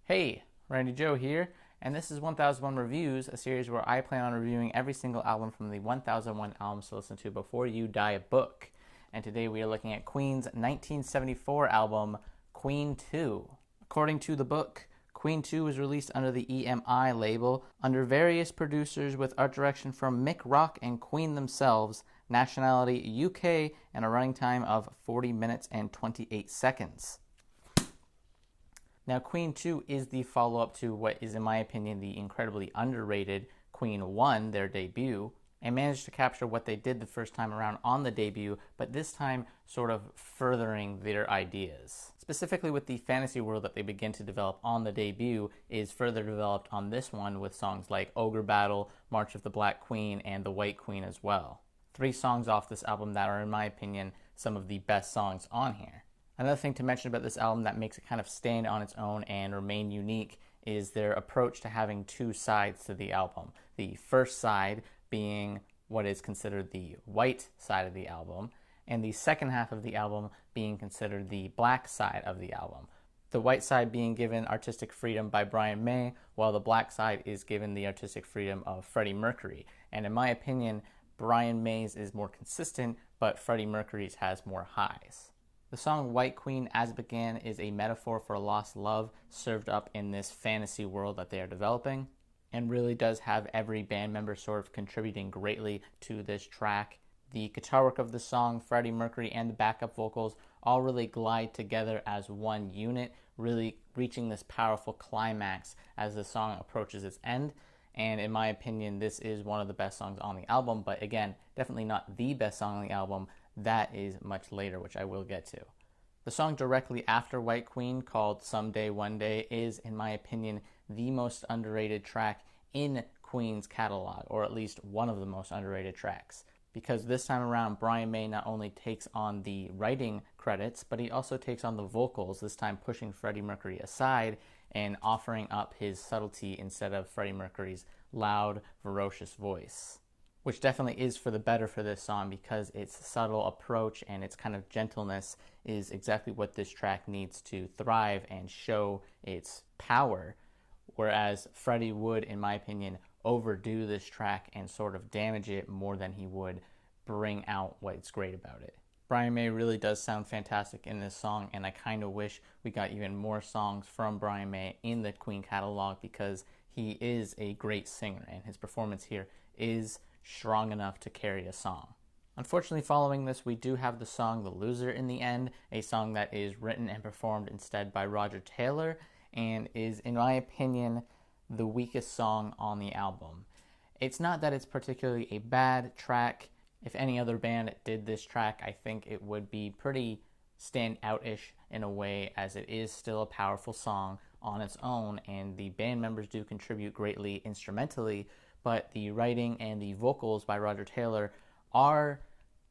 Hey, Randy Joe here, and this is 1001 Reviews, a series where I plan on reviewing every single album from the 1001 albums to listen to before you die a book. And today we are looking at Queen's 1974 album, Queen 2. According to the book, Queen 2 was released under the EMI label under various producers with art direction from Mick Rock and Queen themselves, nationality UK, and a running time of 40 minutes and 28 seconds. Now, Queen 2 is the follow-up to what is, in my opinion, the incredibly underrated Queen 1, their debut, and managed to capture what they did the first time around on the debut, but this time sort of furthering their ideas. Specifically with the fantasy world that they begin to develop on the debut is further developed on this one with songs like Ogre Battle, March of the Black Queen, and The White Queen as well. 3 songs off this album that are, in my opinion, some of the best songs on here. Another thing to mention about this album that makes it kind of stand on its own and remain unique is their approach to having 2 sides to the album. The first side being what is considered the white side of the album, and the second half of the album being considered the black side of the album. The white side being given artistic freedom by Brian May, while the black side is given the artistic freedom of Freddie Mercury. And in my opinion, Brian May's is more consistent, but Freddie Mercury's has more highs. The song White Queen, as it began, is a metaphor for lost love served up in this fantasy world that they are developing, and really does have every band member sort of contributing greatly to this track. The guitar work of the song, Freddie Mercury, and the backup vocals all really glide together as one unit, really reaching this powerful climax as the song approaches its end. And in my opinion, this is one of the best songs on the album, but again, definitely not the best song on the album. That is much later, which I will get to. The song directly after White Queen, called Someday One Day, is, in my opinion, the most underrated track in Queen's catalog, or at least one of the most underrated tracks. Because this time around, Brian May not only takes on the writing credits, but he also takes on the vocals, this time pushing Freddie Mercury aside and offering up his subtlety instead of Freddie Mercury's loud, ferocious voice. Which definitely is for the better for this song, because its subtle approach and its kind of gentleness is exactly what this track needs to thrive and show its power, whereas Freddie would, in my opinion, overdo this track and sort of damage it more than he would bring out what's great about it. Brian May really does sound fantastic in this song, and I kind of wish we got even more songs from Brian May in the Queen catalog, because he is a great singer and his performance here is strong enough to carry a song. Unfortunately, following this, we do have the song The Loser in the end, a song that is written and performed instead by Roger Taylor, and is, in my opinion, the weakest song on the album. It's not that it's particularly a bad track. If any other band did this track, I think it would be pretty stand-out-ish in a way, as it is still a powerful song on its own, and the band members do contribute greatly instrumentally, but the writing and the vocals by Roger Taylor are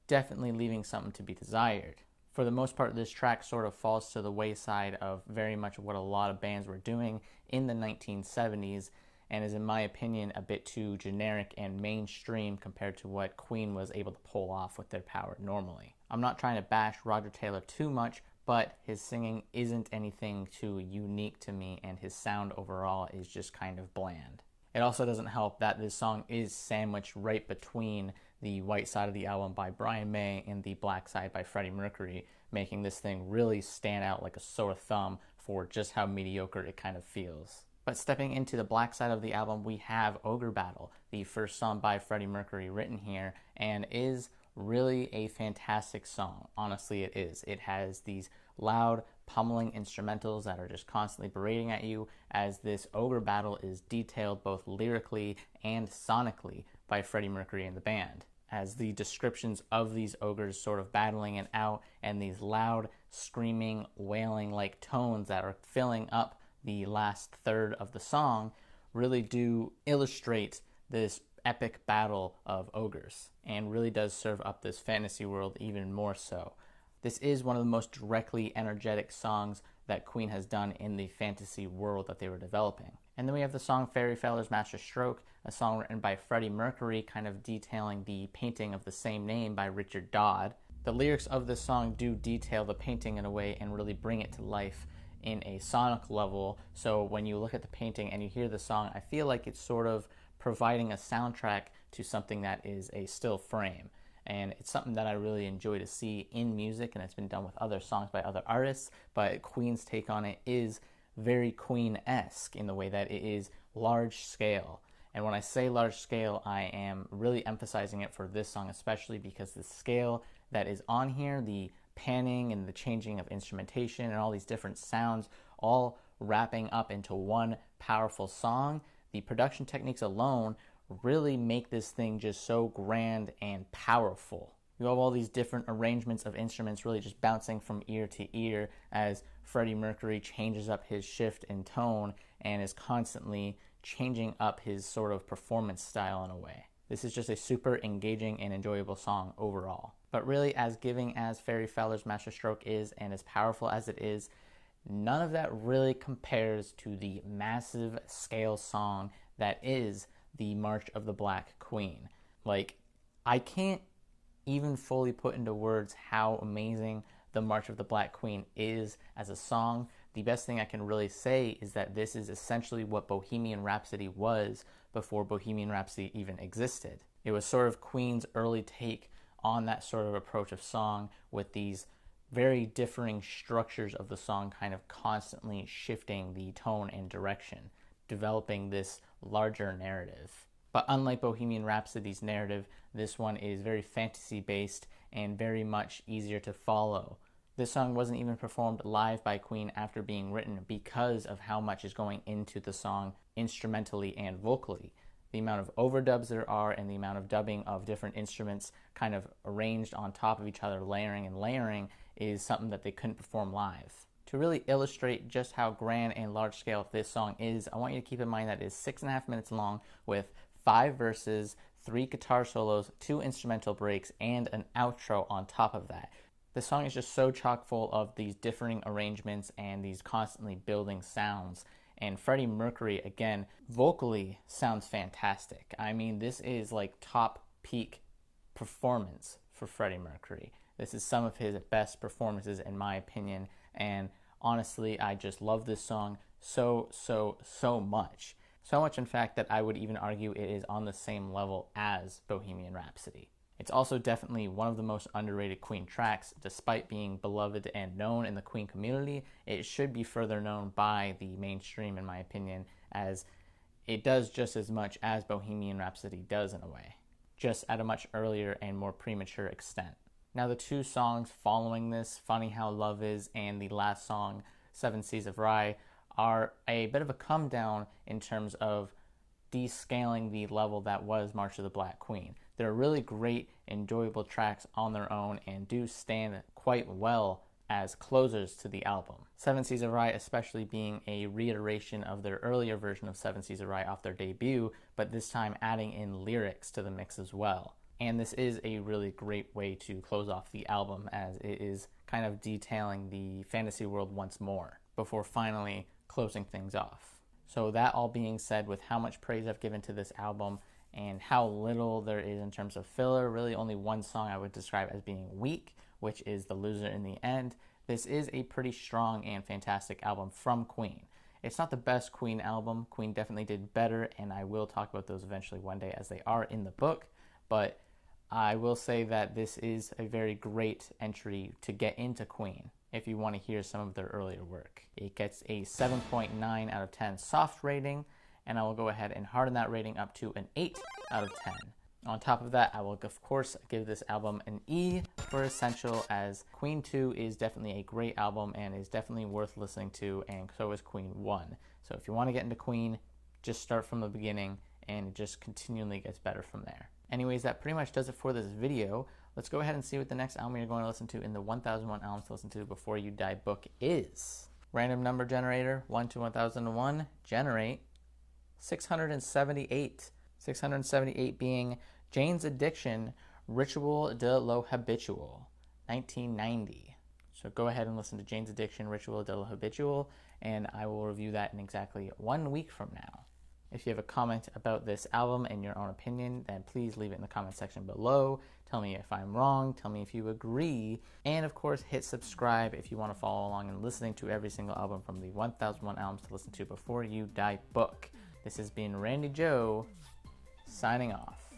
definitely leaving something to be desired. For the most part, this track sort of falls to the wayside of very much what a lot of bands were doing in the 1970s, and is, in my opinion, a bit too generic and mainstream compared to what Queen was able to pull off with their power normally. I'm not trying to bash Roger Taylor too much, but his singing isn't anything too unique to me, and his sound overall is just kind of bland. It also doesn't help that this song is sandwiched right between the white side of the album by Brian May and the black side by Freddie Mercury, making this thing really stand out like a sore thumb for just how mediocre it kind of feels. But stepping into the black side of the album, we have Ogre Battle, the first song by Freddie Mercury written here, and is really a fantastic song. Honestly, it is. It has these loud, pummeling instrumentals that are just constantly berating at you, as this Ogre Battle is detailed both lyrically and sonically by Freddie Mercury and the band, as the descriptions of these ogres sort of battling it out, and these loud, screaming, wailing-like tones that are filling up the last third of the song really do illustrate this epic battle of ogres, and really does serve up this fantasy world even more so. This is one of the most directly energetic songs that Queen has done in the fantasy world that they were developing. And then we have the song Ferry Master Stroke, a song written by Freddie Mercury, kind of detailing the painting of the same name by Richard Dodd. The lyrics of this song do detail the painting in a way and really bring it to life in a sonic level. So when you look at the painting and you hear the song, I feel like it's sort of providing a soundtrack to something that is a still frame. And it's something that I really enjoy to see in music, and it's been done with other songs by other artists, but Queen's take on it is very Queen-esque in the way that it is large scale. And when I say large scale, I am really emphasizing it for this song, especially because the scale that is on here, the panning and the changing of instrumentation and all these different sounds, all wrapping up into one powerful song, the production techniques alone really make this thing just so grand and powerful. You have all these different arrangements of instruments really just bouncing from ear to ear as Freddie Mercury changes up his shift in tone and is constantly changing up his sort of performance style in a way. This is just a super engaging and enjoyable song overall. But really, as giving as Ferry Fowler's masterstroke is and as powerful as it is, none of that really compares to the massive scale song that is the March of the Black Queen. Like, I can't even fully put into words how amazing the March of the Black Queen is as a song. The best thing I can really say is that this is essentially what Bohemian Rhapsody was before Bohemian Rhapsody even existed. It was sort of Queen's early take on that sort of approach of song, with these very differing structures of the song kind of constantly shifting the tone and direction, developing this larger narrative. But unlike Bohemian Rhapsody's narrative, this one is very fantasy-based and very much easier to follow. This song wasn't even performed live by Queen after being written because of how much is going into the song instrumentally and vocally. The amount of overdubs there are and the amount of dubbing of different instruments kind of arranged on top of each other, layering and layering, is something that they couldn't perform live. To really illustrate just how grand and large scale this song is, I want you to keep in mind that it is 6.5 minutes long with 5 verses, 3 guitar solos, 2 instrumental breaks, and an outro on top of that. The song is just so chock full of these differing arrangements and these constantly building sounds. And Freddie Mercury, again, vocally sounds fantastic. I mean, this is like top peak performance for Freddie Mercury. This is some of his best performances in my opinion, and honestly, I just love this song so much. So much, in fact, that I would even argue it is on the same level as Bohemian Rhapsody. It's also definitely one of the most underrated Queen tracks. Despite being beloved and known in the Queen community, it should be further known by the mainstream, in my opinion, as it does just as much as Bohemian Rhapsody does in a way, just at a much earlier and more premature extent. Now, the 2 songs following this, Funny How Love Is and the last song, 7 Seas of Rye, are a bit of a come down in terms of descaling the level that was March of the Black Queen. They're really great, enjoyable tracks on their own and do stand quite well as closers to the album. 7 Seas of Rye especially being a reiteration of their earlier version of 7 Seas of Rye off their debut, but this time adding in lyrics to the mix as well. And this is a really great way to close off the album, as it is kind of detailing the fantasy world once more before finally closing things off. So that all being said, with how much praise I've given to this album and how little there is in terms of filler, really only one song I would describe as being weak, which is The Loser in the End, this is a pretty strong and fantastic album from Queen. It's not the best Queen album. Queen definitely did better, and I will talk about those eventually one day as they are in the book, but I will say that this is a very great entry to get into Queen if you want to hear some of their earlier work. It gets a 7.9 out of 10 soft rating, and I will go ahead and harden that rating up to an 8 out of 10. On top of that, I will of course give this album an E for essential, as Queen 2 is definitely a great album and is definitely worth listening to, and so is Queen 1. So if you want to get into Queen, just start from the beginning and it just continually gets better from there. Anyways, that pretty much does it for this video. Let's go ahead and see what the next album you're going to listen to in the 1001 Albums to Listen to Before You Die book is. Random number generator, 1 to 1001, generate 678. 678 being Jane's Addiction, Ritual de lo Habitual, 1990. So go ahead and listen to Jane's Addiction, Ritual de lo Habitual, and I will review that in exactly 1 week from now. If you have a comment about this album and your own opinion, then please leave it in the comment section below. Tell me if I'm wrong, tell me if you agree, and of course hit subscribe if you want to follow along and listening to every single album from the 1001 Albums to Listen to Before You Die book. This has been Randy Joe, signing off.